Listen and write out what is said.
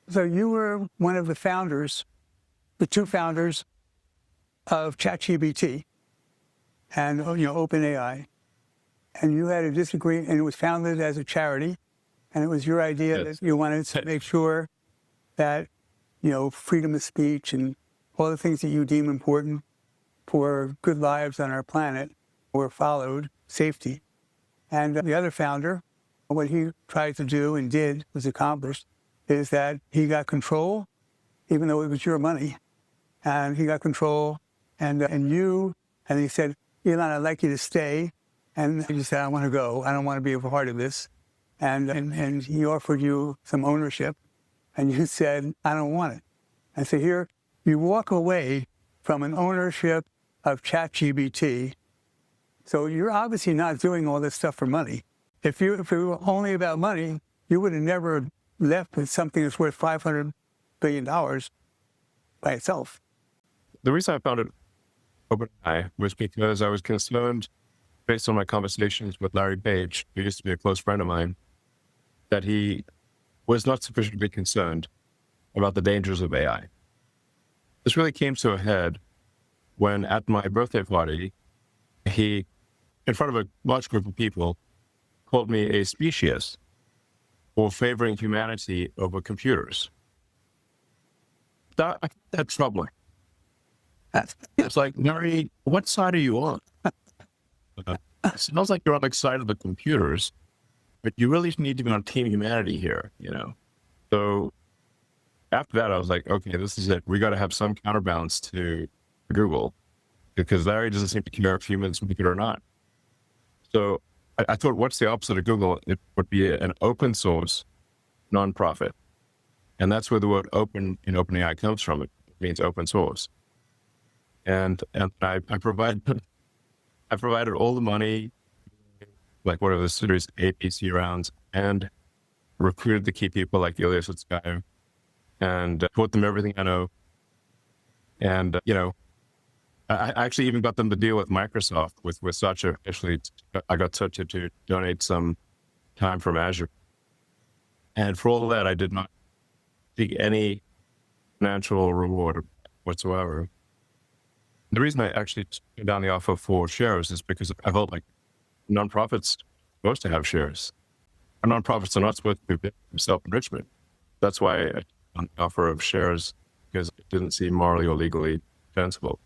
So you were one of the founders, the two founders of ChatGPT and OpenAI, and you had a disagreement, and it was founded as a charity, and it was your idea Yes. that you wanted to make sure that freedom of speech and all the things that you deem important for good lives on our planet were followed, safety. And the other founder, what he tried to do and did was accomplished, is that he got control, even though it was your money, and he got control, and he said, Elon, I'd like you to stay, and you said, I want to go, I don't want to be a part of this, and he offered you some ownership, and you said, I don't want it. And so here you walk away from an ownership of ChatGPT. So you're obviously not doing all this stuff for money. If it were only about money, you would have never left with something that's worth $500 billion by itself. The reason I founded OpenAI was because I was concerned, based on my conversations with Larry Page, who used to be a close friend of mine, that he was not sufficiently concerned about the dangers of AI. This really came to a head when, at my birthday party, he, in front of a large group of people, called me a speciesist for favoring humanity over computers. That's troubling. It's like, Larry, what side are you on? It sounds like you're on the side of the computers, but you really need to be on Team Humanity here, So after that, I was like, okay, this is it. We got to have some counterbalance to Google, because Larry doesn't seem to care if humans make it or not. So I thought, what's the opposite of Google? It would be an open source nonprofit. And that's where the word open in OpenAI comes from. It means open source. And I provided all the money, like whatever the Series A, B, C rounds, and recruited the key people like Ilya Sutskever, and taught them everything I know. And, I actually even got them to deal with Microsoft, with Satya. Actually, I got Satya to donate some time from Azure. And for all that, I did not seek any financial reward whatsoever. The reason I actually turned down the offer for shares is because I felt like nonprofits are supposed to have shares. And nonprofits are not supposed to be self-enrichment. That's why I took on the offer of shares, because it didn't seem morally or legally defensible.